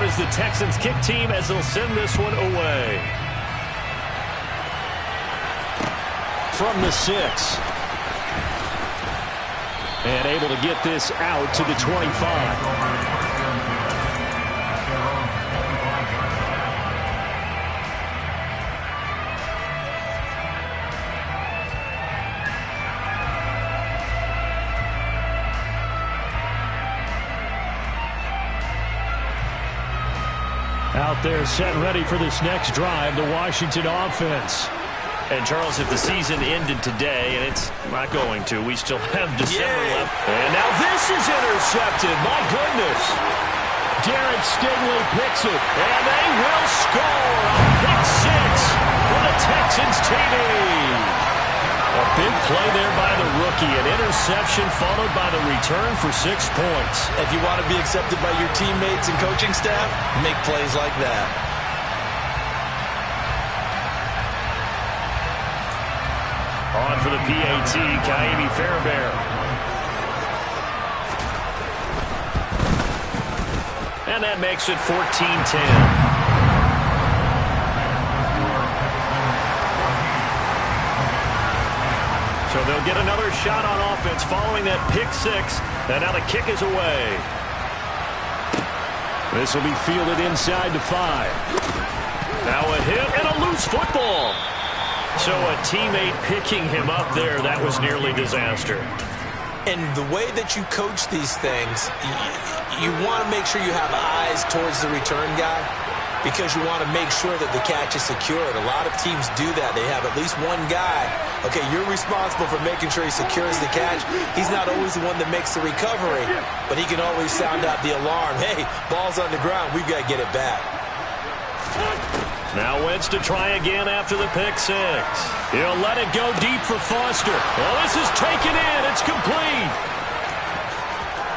is the Texans kick team as they'll send this one away. From the 6. And able to get this out to the 25. Out there set and ready for this next drive, the Washington offense. And, Charles, if the season ended today, and it's not going to, we still have December left. And now this is intercepted. My goodness. Derek Stingley picks it, and they will score. A pick 6 for the Texans TV. A big play there by the rookie. An interception followed by the return for 6 points. If you want to be accepted by your teammates and coaching staff, make plays like that. On for the PAT, Ka'imi Fairbairn. And that makes it 14-10. So they'll get another shot on offense following that pick 6. And now the kick is away. This will be fielded inside the 5. Now a hit and a loose football. So a teammate picking him up there, that was nearly disaster. And the way that you coach these things, you want to make sure you have eyes towards the return guy, because you want to make sure that the catch is secured. A lot of teams do that. They have at least one guy. Okay, you're responsible for making sure he secures the catch. He's not always the one that makes the recovery, but he can always sound out the alarm. Hey, ball's on the ground. We've got to get it back. Now Wentz to try again after the pick 6. He'll let it go deep for Foster. Well, this is taken in. It's complete.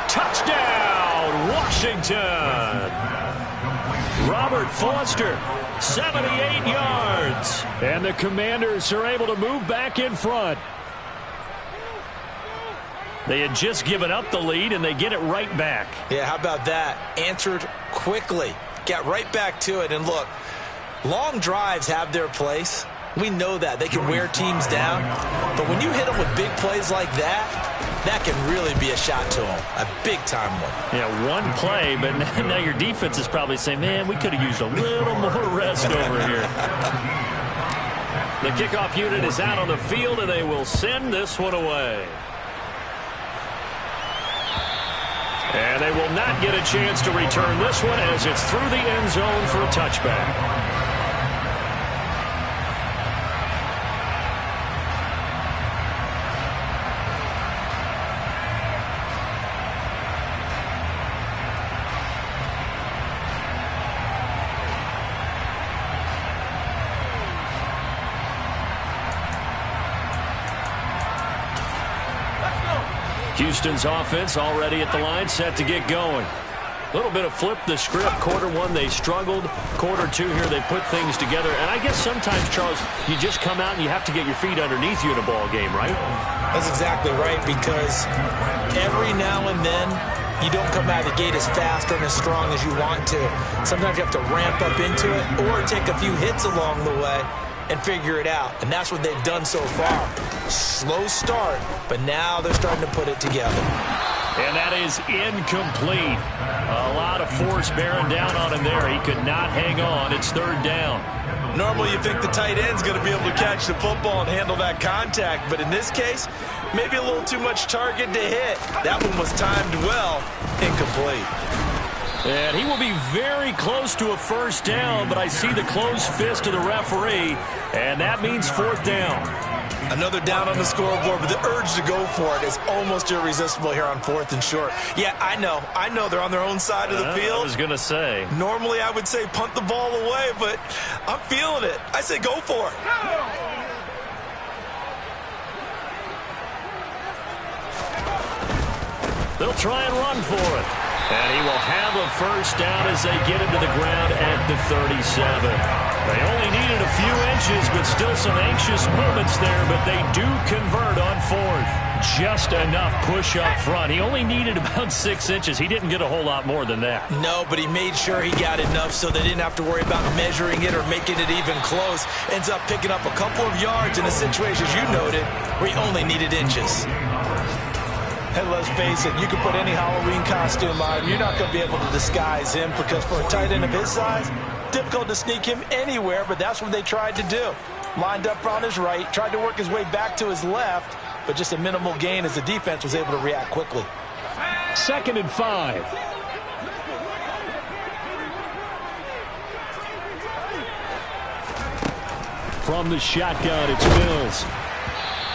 Touchdown, Washington. Robert Foster, 78 yards. And the Commanders are able to move back in front. They had just given up the lead, and they get it right back. Yeah, how about that? Answered quickly. Got right back to it. And look, long drives have their place. We know that. They can wear teams down. But when you hit them with big plays like that, that can really be a shot to them. A big-time one. Yeah, one play, but now your defense is probably saying, man, we could have used a little more rest over here. The kickoff unit is out on the field, and they will send this one away. And they will not get a chance to return this one as it's through the end zone for a touchback. Houston's offense already at the line, set to get going. A little bit of flip the script. Quarter 1, they struggled. Quarter 2 here, they put things together. And I guess sometimes, Charles, you just come out and you have to get your feet underneath you in a ball game, right? That's exactly right, because every now and then you don't come out of the gate as fast or as strong as you want to. Sometimes you have to ramp up into it or take a few hits along the way and figure it out. And that's what they've done so far. Slow start, but now they're starting to put it together. And that is incomplete. A lot of force bearing down on him there. He could not hang on. It's 3rd down. Normally you think the tight end's going to be able to catch the football and handle that contact, but in this case, maybe a little too much target to hit. That one was timed well. Incomplete. And he will be very close to a 1st down, but I see the closed fist of the referee, and that means 4th down. Another down on the scoreboard, but the urge to go for it is almost irresistible here on 4th and short. Yeah, I know they're on their own side of the field. I was going to say. Normally I would say punt the ball away, but I'm feeling it. I say go for it. They'll try and run for it. And he will have a first down as they get him to the ground at the 37. They only needed a few inches, but still some anxious moments there, but they do convert on fourth. Just enough push up front. He only needed about 6 inches. He didn't get a whole lot more than that. No, but he made sure he got enough so they didn't have to worry about measuring it or making it even close. Ends up picking up a couple of yards in a situation, as you noted, where he only needed inches. And let's face it, you can put any Halloween costume on him. You're not going to be able to disguise him because for a tight end of his size, difficult to sneak him anywhere, but that's what they tried to do. Lined up on his right, tried to work his way back to his left, but just a minimal gain as the defense was able to react quickly. 2nd and 5. From the shotgun, it's Mills.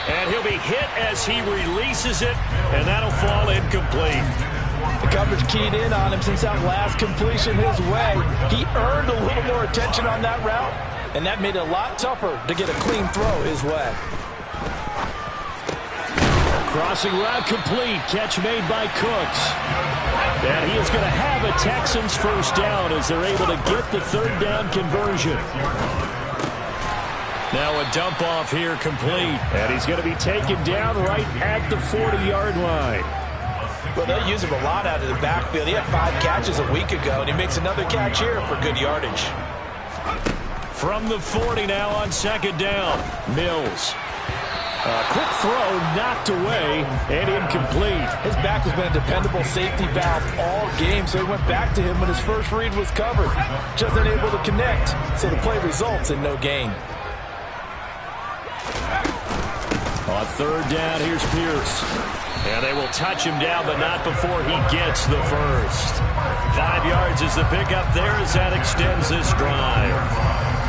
And he'll be hit as he releases it, and that'll fall incomplete. The coverage keyed in on him since that last completion his way. He earned a little more attention on that route, and that made it a lot tougher to get a clean throw his way. Crossing route complete. Catch made by Cooks. And he is going to have a Texans first down as they're able to get the 3rd down conversion. Now a dump off here complete. And he's going to be taken down right at the 40-yard line. Well, they use him a lot out of the backfield. He had 5 catches a week ago, and he makes another catch here for good yardage. From the 40 now on 2nd down. Mills. A quick throw knocked away and incomplete. His back has been a dependable safety valve all game, so he went back to him when his first read was covered. Just unable to connect, so the play results in no gain. On 3rd down, here's Pierce. And they will touch him down, but not before he gets the first. 5 yards is the pickup there as that extends this drive.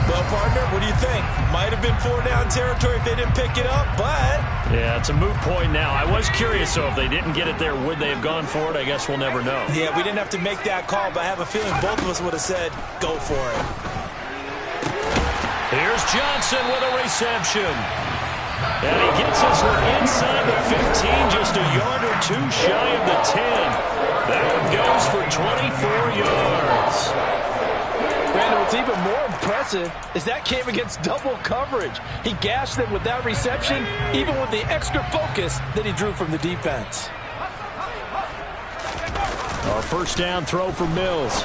Well, partner, what do you think? Might have been 4-down territory if they didn't pick it up, but... Yeah, it's a moot point now. I was curious, so if they didn't get it there, would they have gone for it? I guess we'll never know. Yeah, we didn't have to make that call, but I have a feeling both of us would have said, go for it. Here's Johnson with a reception. And he gets this one inside the 15, just a yard or two shy of the 10. That one goes for 24 yards. Brandon, what's even more impressive is that came against double coverage. He gashed them with that reception, even with the extra focus that he drew from the defense. A first down throw for Mills.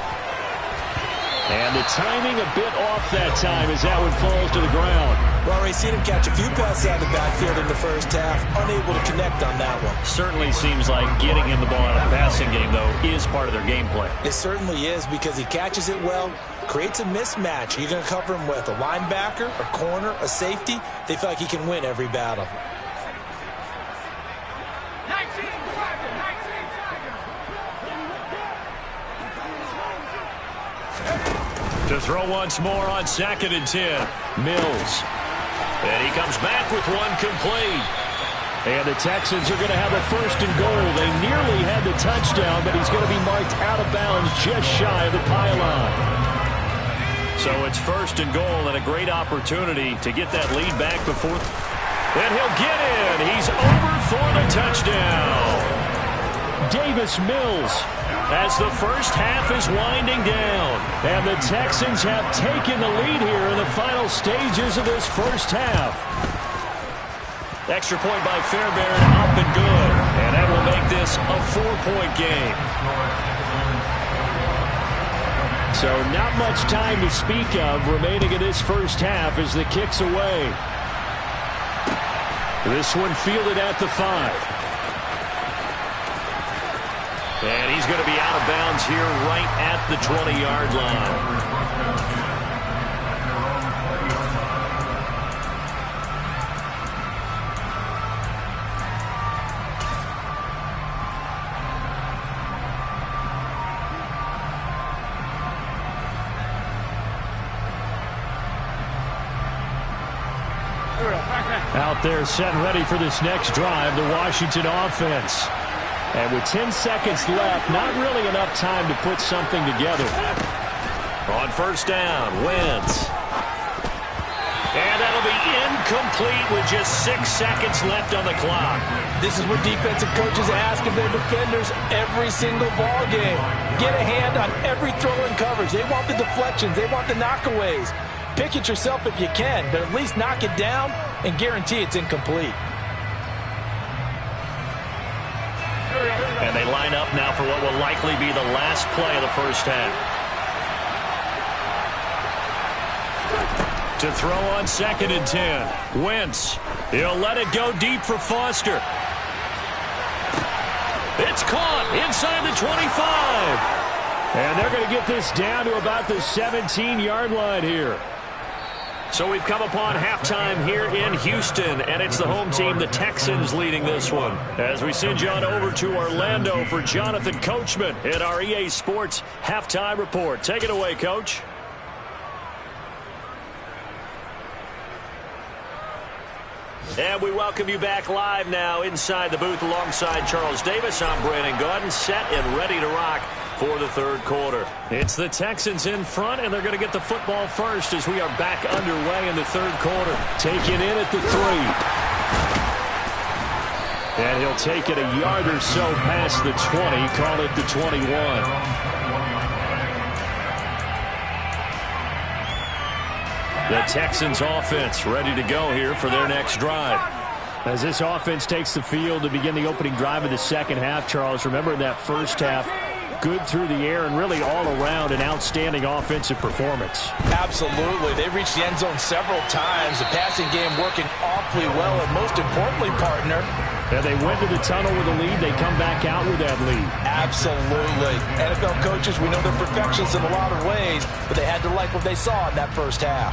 And the timing a bit off that time as that one falls to the ground. Well, already seen him catch a few passes out of the backfield in the first half. Unable to connect on that one. Certainly seems like getting him the ball out of the passing game, though, is part of their game plan. It certainly is because he catches it well, creates a mismatch. You're going to cover him with a linebacker, a corner, a safety. They feel like he can win every battle. To throw once more on 2nd and 10. Mills. And he comes back with one complete. And the Texans are going to have a 1st and goal. They nearly had the touchdown, but he's going to be marked out of bounds just shy of the pylon. So it's 1st and goal and a great opportunity to get that lead back before. And he'll get in. He's over for the touchdown. Davis Mills. As the first half is winding down. And the Texans have taken the lead here in the final stages of this first half. Extra point by Fairbairn, up and good. And that will make this a 4-point game. So not much time to speak of remaining in this first half as the kick's away. This one fielded at the 5. And he's going to be out of bounds here right at the 20-yard line. Out there set and ready for this next drive, the Washington offense. And with 10 seconds left, not really enough time to put something together. On 1st down, Wentz. And that'll be incomplete with just 6 seconds left on the clock. This is what defensive coaches ask of their defenders every single ball game. Get a hand on every throw and coverage. They want the deflections. They want the knockaways. Pick it yourself if you can, but at least knock it down and guarantee it's incomplete. And they line up now for what will likely be the last play of the first half. To throw on 2nd and 10. Wentz. He'll let it go deep for Foster. It's caught inside the 25. And they're going to get this down to about the 17-yard line here. So we've come upon halftime here in Houston, and it's the home team, the Texans, leading this one. As we send you on over to Orlando for Jonathan Coachman in our EA Sports Halftime Report. Take it away, Coach. And we welcome you back live now inside the booth alongside Charles Davis. I'm Brandon Gaudin, set and ready to rock for the third quarter. It's the Texans in front, and they're going to get the football first as we are back underway in the third quarter. Taken in at the 3. And he'll take it a yard or so past the 20, call it the 21. The Texans offense ready to go here for their next drive. As this offense takes the field to begin the opening drive of the second half, Charles, remember in that first half, good through the air and really all around an outstanding offensive performance. Absolutely. They reached the end zone several times. The passing game working awfully well, and most importantly, partner, and they went to the tunnel with a lead. They come back out with that lead. Absolutely. NFL coaches, we know they're perfectionists in a lot of ways, but they had to like what they saw in that first half.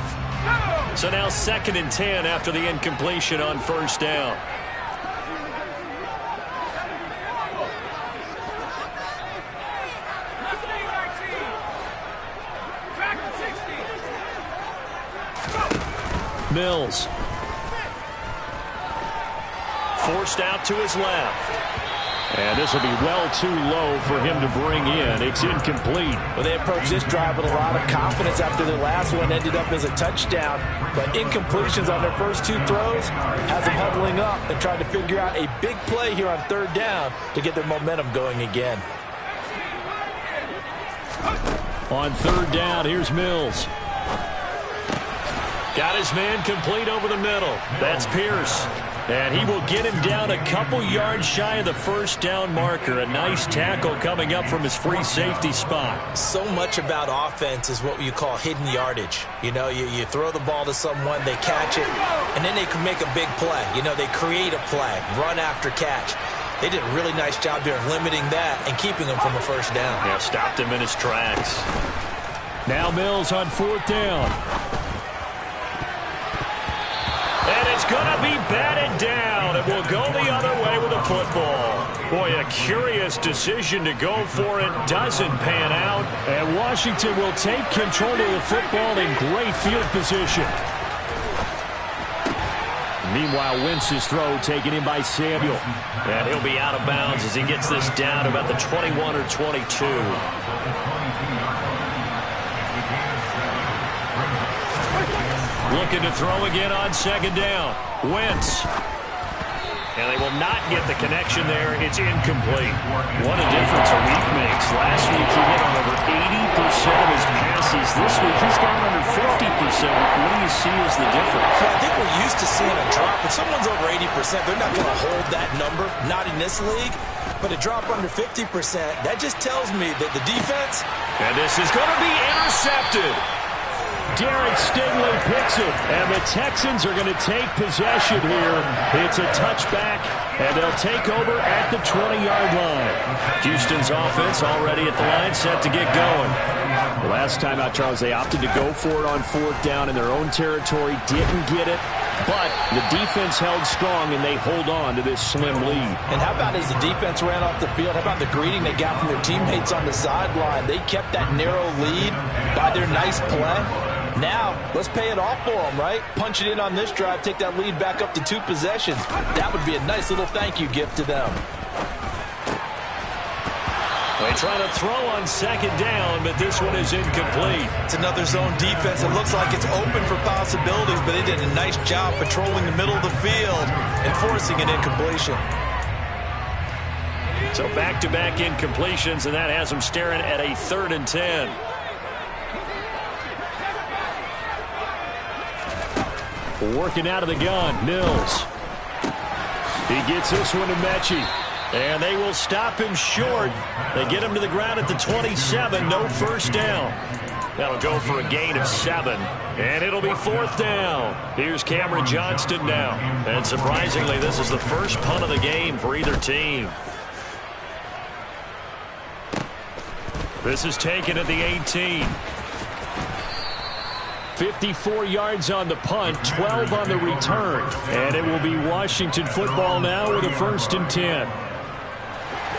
So now 2nd and 10 after the incompletion on first down. Mills. Forced out to his left. And this will be well too low for him to bring in. It's incomplete. Well, they approached this drive with a lot of confidence after their last one ended up as a touchdown. But incompletions on their first 2 throws has them huddling up and trying to figure out a big play here on third down to get their momentum going again. On third down, here's Mills. Got his man complete over the middle. That's Pierce. And he will get him down a couple yards shy of the first down marker. A nice tackle coming up from his free safety spot. So much about offense is what you call hidden yardage. You know, you throw the ball to someone, they catch it, and then they can make a big play. You know, they create a play, run after catch. They did a really nice job here of limiting that and keeping him from a first down. Yeah, stopped him in his tracks. Now Mills on fourth down. And it's going to be batted down. It will go the other way with the football. Boy, a curious decision to go for it. Doesn't pan out. And Washington will take control of the football in great field position. Meanwhile, Wentz's throw taken in by Samuel. And he'll be out of bounds as he gets this down to about the 21 or 22. Looking to throw again on second down. Wentz. And they will not get the connection there. It's incomplete. What a difference a week makes. Last week he hit on over 80% of his passes. This week he's gone under 50%. What do you see as the difference? Well, I think we're used to seeing a drop. If someone's over 80%, they're not going to hold that number. Not in this league. But a drop under 50%, that just tells me that the defense... And this is going to be intercepted. Derek Stingley picks it, and the Texans are going to take possession here. It's a touchback, and they'll take over at the 20-yard line. Houston's offense already at the line, set to get going. The last time out, Charles, they opted to go for it on fourth down in their own territory, didn't get it, but the defense held strong, and they hold on to this slim lead. And how about as the defense ran off the field, how about the greeting they got from their teammates on the sideline? They kept that narrow lead by their nice play. Now, let's pay it off for them, right? Punch it in on this drive, take that lead back up to 2 possessions. That would be a nice little thank you gift to them. They try to throw on second down, but this one is incomplete. It's another zone defense. It looks like it's open for possibilities, but they did a nice job patrolling the middle of the field and forcing an incompletion. So back-to-back incompletions, and that has them staring at a 3rd and 10. Working out of the gun, Mills. He gets this one to Mechie. And they will stop him short. They get him to the ground at the 27. No first down. That'll go for a gain of 7. And it'll be 4th down. Here's Cameron Johnston now. And surprisingly, this is the first punt of the game for either team. This is taken at the 18. 54 yards on the punt, 12 on the return. And it will be Washington football now with a 1st and 10.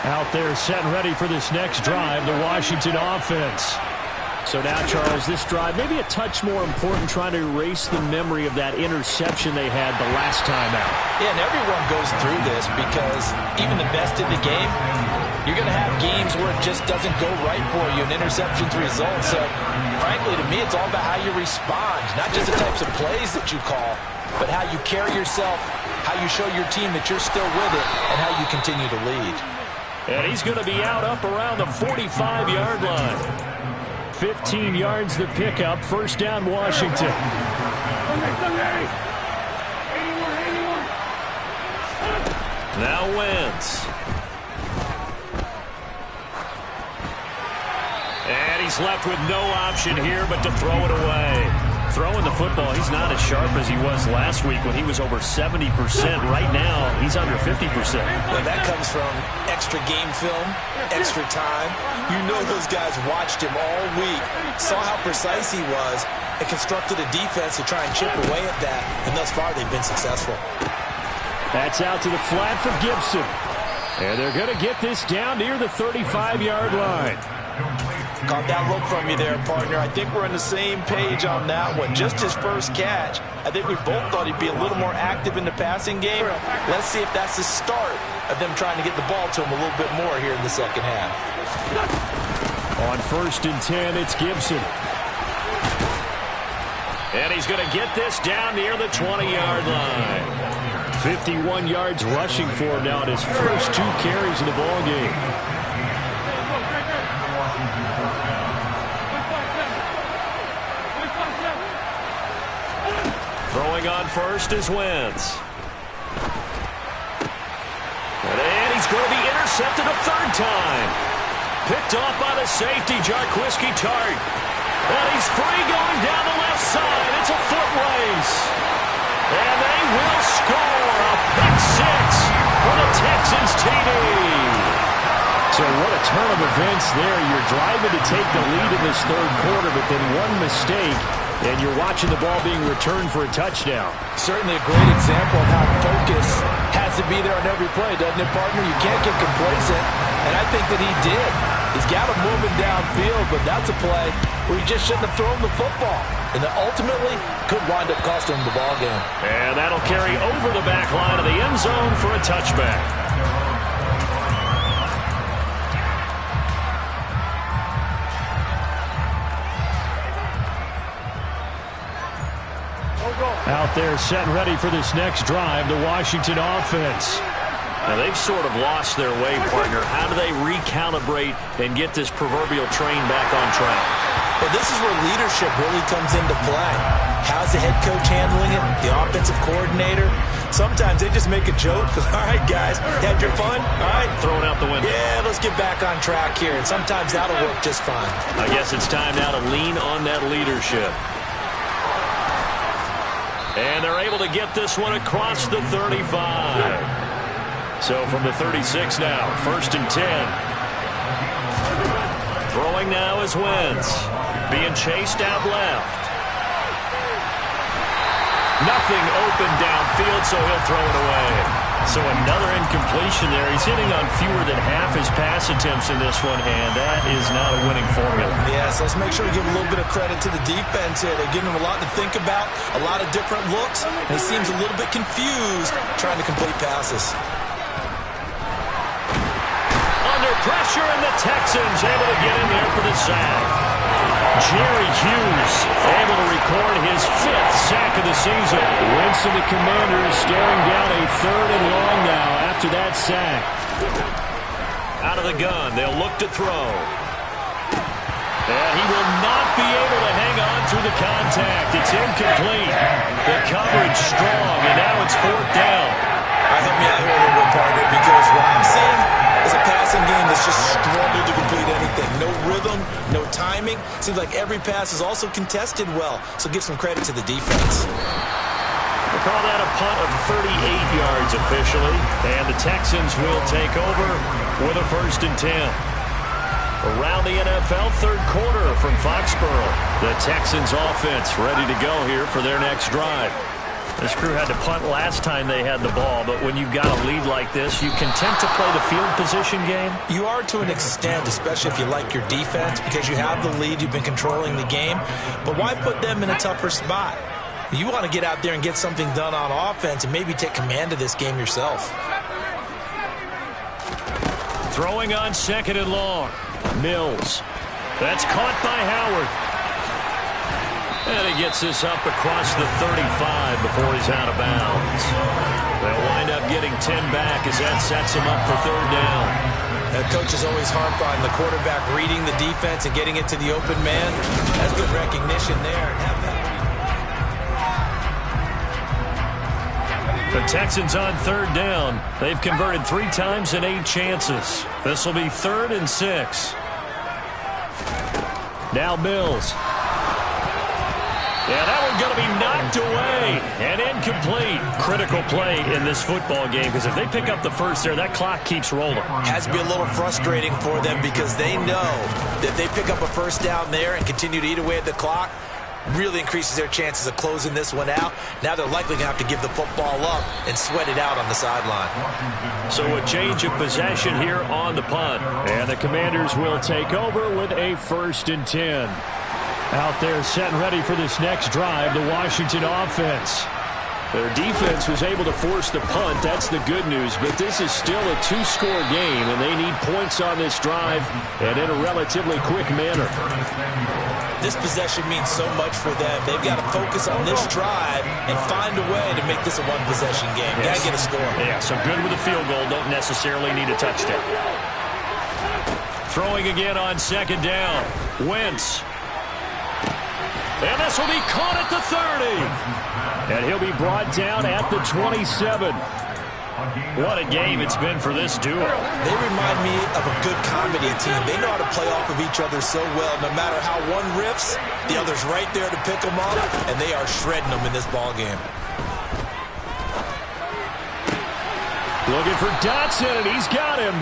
Out there set and ready for this next drive, the Washington offense. So now, Charles, this drive maybe a touch more important, trying to erase the memory of that interception they had the last time out. Yeah, and everyone goes through this because even the best in the game, you're going to have games where it just doesn't go right for you, and interceptions result. So, frankly, to me, it's all about how you respond, not just the types of plays that you call, but how you carry yourself, how you show your team that you're still with it, and how you continue to lead. And he's going to be out up around the 45-yard line. 15 yards the pickup. 1st down, Washington. Now Wentz. And he's left with no option here but to throw it away. Throwing the football, he's not as sharp as he was last week when he was over 70%. Right now, he's under 50%. Well, that comes from extra game film, extra time. You know those guys watched him all week, saw how precise he was, and constructed a defense to try and chip away at that. And thus far, they've been successful. That's out to the flat for Gibson. And they're going to get this down near the 35-yard line. Caught that look from you there, partner. I think we're on the same page on that one. Just his first catch. I think we both thought he'd be a little more active in the passing game. Let's see if that's the start of them trying to get the ball to him a little bit more here in the second half. On 1st and 10, it's Gibson. And he's going to get this down near the 20-yard line. 51 yards rushing for him now in his first 2 carries of the ball game. Throwing on first is Wentz. And he's going to be intercepted a 3rd time. Picked off by the safety, Jarquiski Tart. And he's free going down the left side. It's a foot race. And they will score a pick 6 for the Texans TD. So what a turn of events there. You're driving to take the lead in this 3rd quarter, but then one mistake, and you're watching the ball being returned for a touchdown. Certainly a great example of how focus has to be there on every play, doesn't it, partner? You can't get complacent, and I think that he did. He's got him moving downfield, but that's a play where he just shouldn't have thrown the football. And that ultimately could wind up costing him the ball game. And that'll carry over the back line of the end zone for a touchback. Out there set and ready for this next drive, the Washington offense. Now they've sort of lost their way, partner. How do they recalibrate and get this proverbial train back on track? Well, this is where leadership really comes into play. How's the head coach handling it? The offensive coordinator? Sometimes they just make a joke. All right, guys, had your fun? All right. Throw it out the window. Yeah, let's get back on track here. And sometimes that'll work just fine. I guess it's time now to lean on that leadership. And they're able to get this one across the 35. So from the 36 now, 1st and 10. Throwing now is Wentz. Being chased out left. Nothing open downfield, so he'll throw it away. So another incompletion there. He's hitting on fewer than half his pass attempts in this one, and that is not a winning formula. Yes, let's make sure we give a little bit of credit to the defense here. They're giving him a lot to think about, a lot of different looks, and he seems a little bit confused trying to complete passes. Under under pressure, and the Texans able to get in there for the sack. Jerry Hughes able to record his 5th sack of the season. Wentz and the Commanders staring down a 3rd and long now after that sack. Out of the gun, they'll look to throw. And he will not be able to hang on through the contact. It's incomplete. The coverage strong, and now it's 4th down. Help me out here a little bit, partner, because what I'm seeing is a passing game that's just struggled to complete anything. No rhythm, no timing. Seems like every pass is also contested well, so give some credit to the defense. We'll call that a punt of 38 yards officially, and the Texans will take over with a 1st and 10. Around the NFL, 3rd quarter from Foxborough. The Texans offense ready to go here for their next drive. This crew had to punt last time they had the ball, but when you've got a lead like this, you content to play the field position game? You are to an extent, especially if you like your defense, because you have the lead, you've been controlling the game. But why put them in a tougher spot? You want to get out there and get something done on offense and maybe take command of this game yourself. Throwing on 2nd and long. Mills. That's caught by Howard. And he gets this up across the 35 before he's out of bounds. They'll wind up getting 10 back as that sets him up for 3rd down. Coaches always harp on the quarterback reading the defense and getting it to the open man. That's good recognition there. The Texans on 3rd down. They've converted 3 times in 8 chances. This will be 3rd and 6. Now Mills. Yeah, that one's going to be knocked away and incomplete. Critical play in this football game because if they pick up the first there, that clock keeps rolling. Has to be a little frustrating for them because they know that if they pick up a 1st down there and continue to eat away at the clock, really increases their chances of closing this one out. Now they're likely going to have to give the football up and sweat it out on the sideline. So a change of possession here on the punt. And the Commanders will take over with a 1st and 10. Out there set and ready for this next drive, the Washington offense. Their defense was able to force the punt. That's the good news. But this is still a 2-score game, and they need points on this drive and in a relatively quick manner. This possession means so much for them. They've got to focus on this drive and find a way to make this a one-possession game. Yes. Got to get a score. Yeah, so good with a field goal. Don't necessarily need a touchdown. Throwing again on 2nd down. Wentz. And this will be caught at the 30. And he'll be brought down at the 27. What a game it's been for this duo. They remind me of a good comedy team. They know how to play off of each other so well. No matter how one riffs, the other's right there to pick them up, and they are shredding them in this ball game. Looking for Dotson, and he's got him.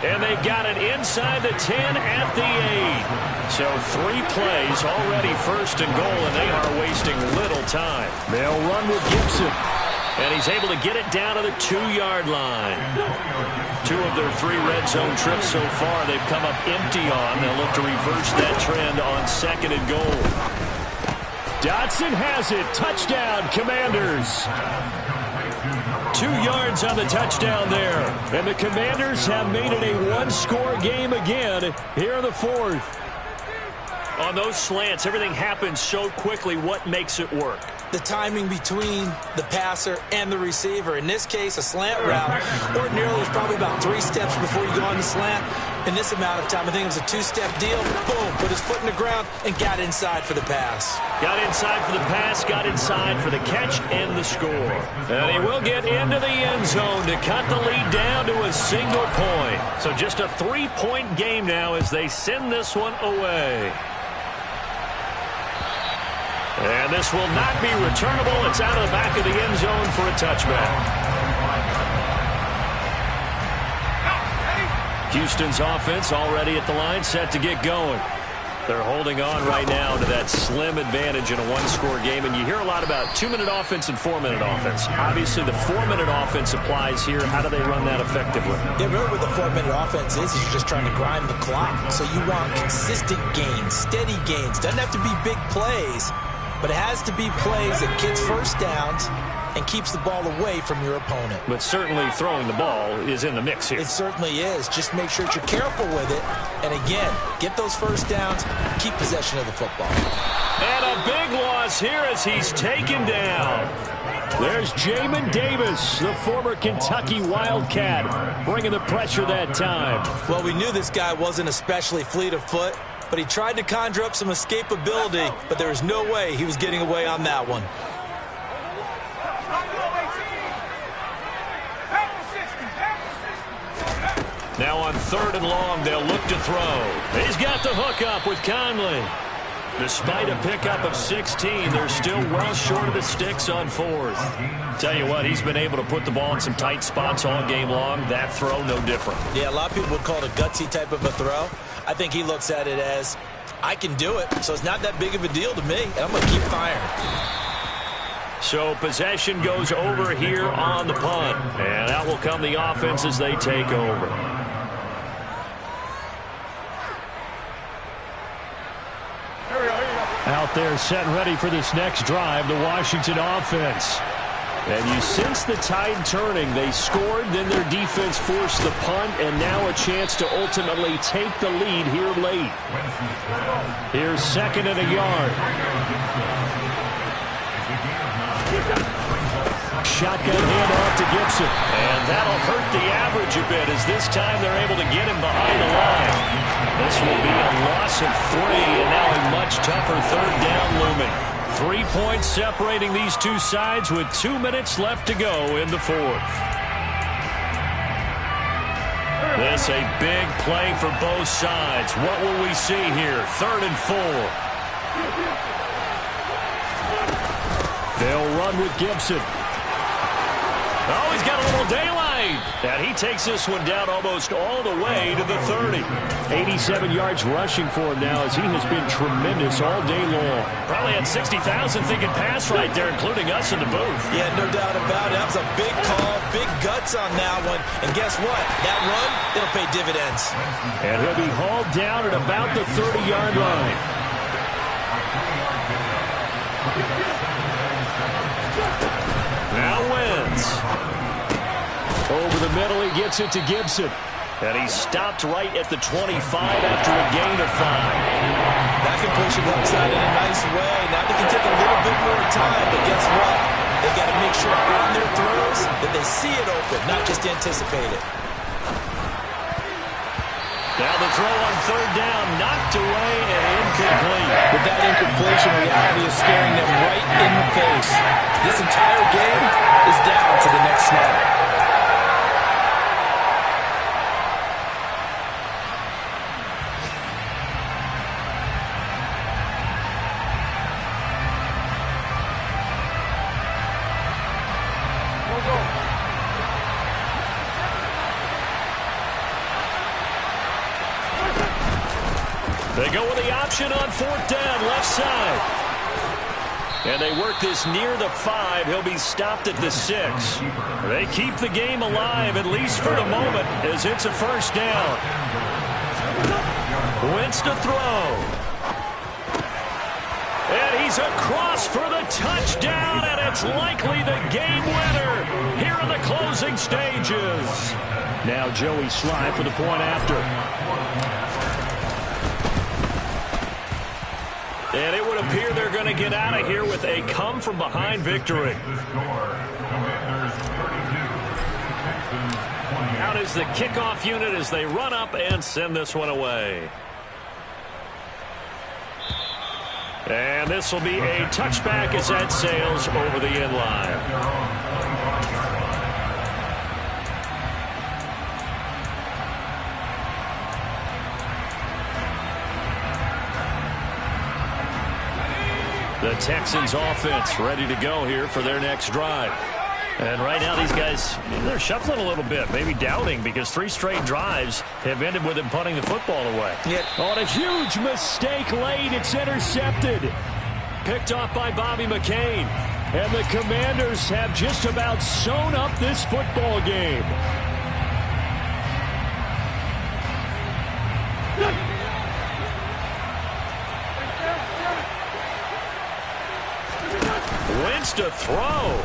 And they've got it inside the 10 at the 8. So 3 plays already 1st and goal, and they are wasting little time. They'll run with Gibson. And he's able to get it down to the 2-yard line. 2 of their 3 red zone trips so far they've come up empty on. They'll look to reverse that trend on 2nd and goal. Dotson has it. Touchdown, Commanders. 2 yards on the touchdown there. And the Commanders have made it a 1-score game again here in the 4th. On those slants, everything happens so quickly. What makes it work? The timing between the passer and the receiver. In this case, a slant route. Ordinarily, it's probably about 3 steps before you go on the slant. In this amount of time, I think it was a 2-step deal. Boom, put his foot in the ground and got inside for the pass. Got inside for the pass, got inside for the catch and the score. And he will get into the end zone to cut the lead down to a single point. So just a 3-point game now as they send this one away. And this will not be returnable. It's out of the back of the end zone for a touchback. Houston's offense already at the line, set to get going. They're holding on right now to that slim advantage in a 1-score game. And you hear a lot about 2-minute offense and 4-minute offense. Obviously, the 4-minute offense applies here. How do they run that effectively? Yeah, really what the 4-minute offense is you're just trying to grind the clock. So you want consistent gains, steady gains. Doesn't have to be big plays, but it has to be plays that gets 1st downs and keeps the ball away from your opponent. But certainly throwing the ball is in the mix here. It certainly is. Just make sure that you're careful with it. And again, get those first downs, keep possession of the football. And a big loss here as he's taken down. There's Jamin Davis, the former Kentucky Wildcat, bringing the pressure that time. Well, we knew this guy wasn't especially fleet of foot, but he tried to conjure up some escapability, but there was no way he was getting away on that one. Now on 3rd and long, they'll look to throw. He's got the hook up with Conley. Despite a pickup of 16, they're still well short of the sticks on 4th. Tell you what, he's been able to put the ball in some tight spots all game long. That throw, no different. Yeah, a lot of people would call it a gutsy type of a throw. I think he looks at it as, I can do it, so it's not that big of a deal to me, and I'm going to keep firing. So possession goes over here on the punt, and out will come the offense as they take over. Out there set and ready for this next drive, the Washington offense. And you sense the tide turning. They scored, then their defense forced the punt, and now a chance to ultimately take the lead here late. Here's 2nd and a yard. Shotgun handoff to Gibson. And that'll hurt the average a bit as this time they're able to get him behind the line. This will be a loss of 3, and now a much tougher 3rd down looming. 3 points separating these two sides with 2 minutes left to go in the 4th. This a big play for both sides. What will we see here? 3rd and 4. They'll run with Gibson. Oh, he's got a little daylight. And he takes this one down almost all the way to the 30. 87 yards rushing for him now as he has been tremendous all day long. Probably had 60,000 thinking pass right there, including us in the booth. Yeah, no doubt about it. That was a big call, big guts on that one. And guess what? That run, it'll pay dividends. And he'll be hauled down at about the 30-yard line. Now Wentz. Over the middle, he gets it to Gibson. And he stopped right at the 25 after a gain of 5. That can push him upside in a nice way. Now they can take a little bit more time, but guess what? They got to make sure on their throws that they see it open, not just anticipate it. Now the throw on 3rd down, knocked away and incomplete. But that incompletion reality is staring them right in the face. This entire game is down to the next snap. They go with the option on 4th down, left side. And they work this near the 5. He'll be stopped at the 6. They keep the game alive, at least for the moment, as it's a 1st down. Wentz to throw. And he's across for the touchdown, and it's likely the game winner here in the closing stages. Now Joey Sly for the point after. And it would appear they're going to get out of here with a come-from-behind victory. Out is the kickoff unit as they run up and send this one away. And this will be a touchback as that sails over the end line. The Texans offense ready to go here for their next drive. And right now these guys, they're shuffling a little bit, maybe doubting, because 3 straight drives have ended with them punting the football away. Yeah. On a huge mistake late, it's intercepted. Picked off by Bobby McCain. And the Commanders have just about sewn up this football game. Wentz to throw.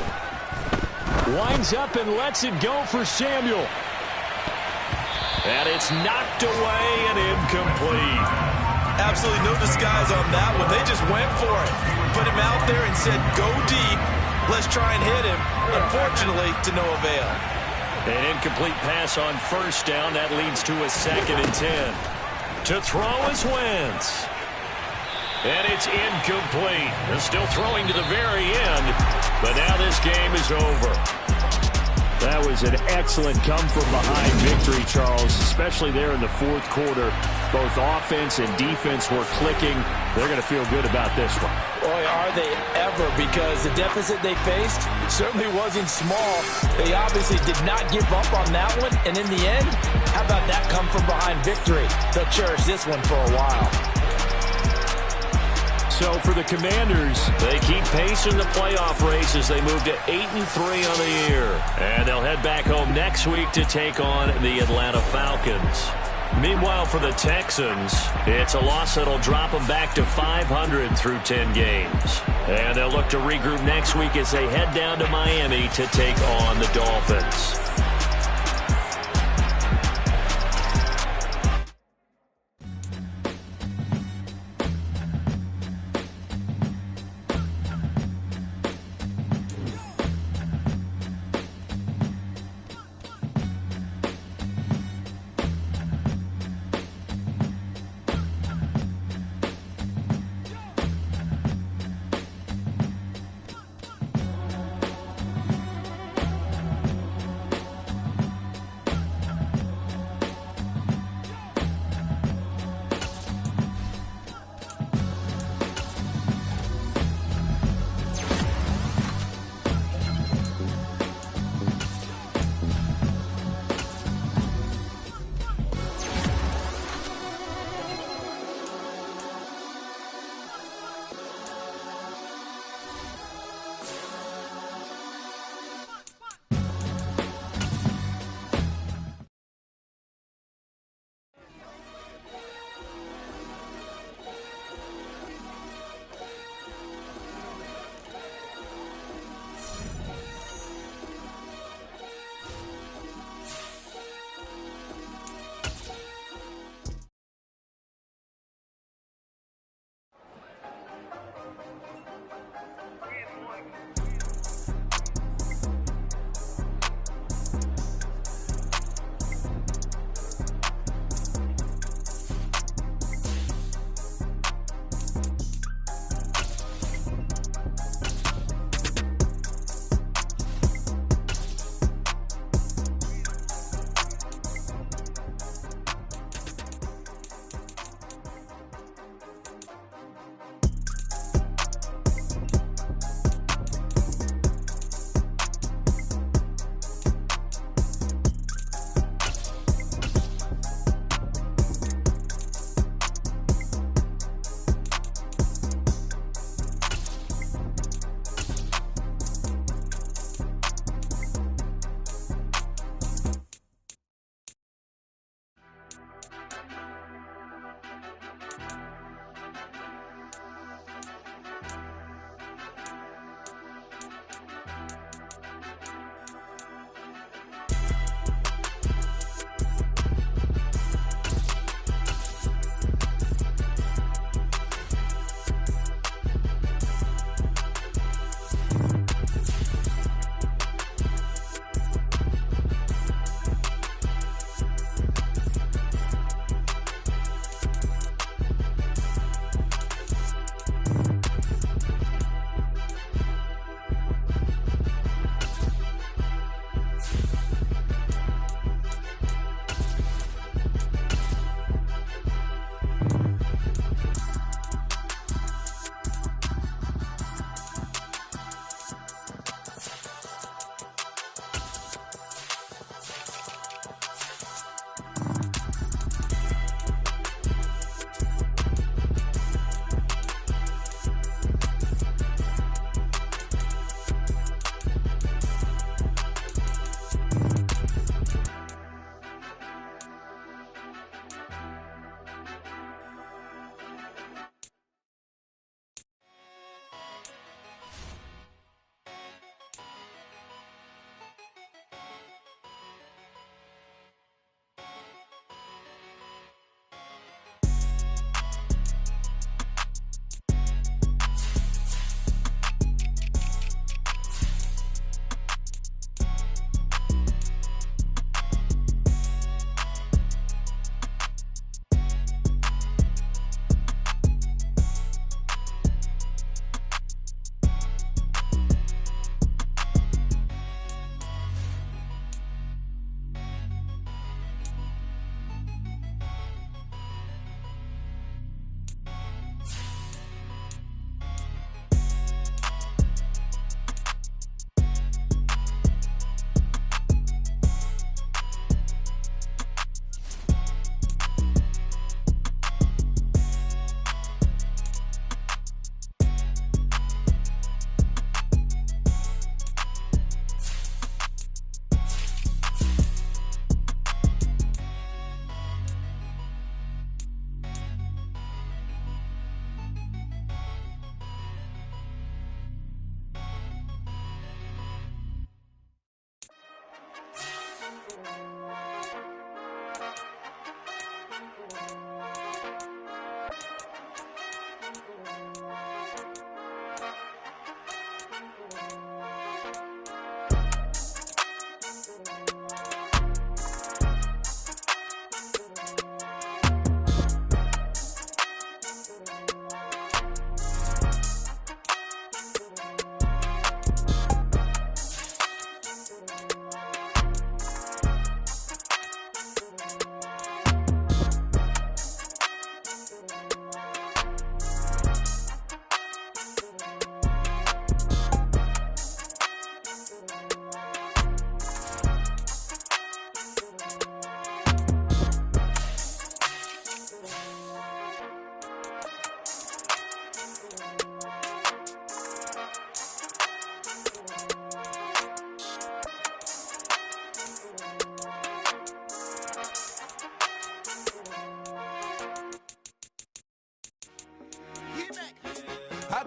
Winds up and lets it go for Samuel. And it's knocked away and incomplete. Absolutely no disguise on that one. They just went for it. Put him out there and said, go deep. Let's try and hit him. Unfortunately, to no avail. An incomplete pass on first down. That leads to a 2nd and 10. To throw is Wentz. And it's incomplete. They're still throwing to the very end. But now this game is over. That was an excellent come-from-behind victory, Charles, especially there in the fourth quarter. Both offense and defense were clicking. They're going to feel good about this one. Boy, are they ever, because the deficit they faced certainly wasn't small. They obviously did not give up on that one, and in the end, how about that come-from-behind victory? They'll cherish this one for a while. So for the Commanders, they keep pace in the playoff race as they move to 8-3 on the year. And they'll head back home next week to take on the Atlanta Falcons. Meanwhile, for the Texans, it's a loss that'll drop them back to 500 through 10 games. And they'll look to regroup next week as they head down to Miami to take on the Dolphins.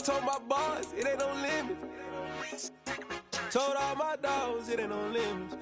Told my boss, it ain't no limit. Told all my dogs, it ain't no limit.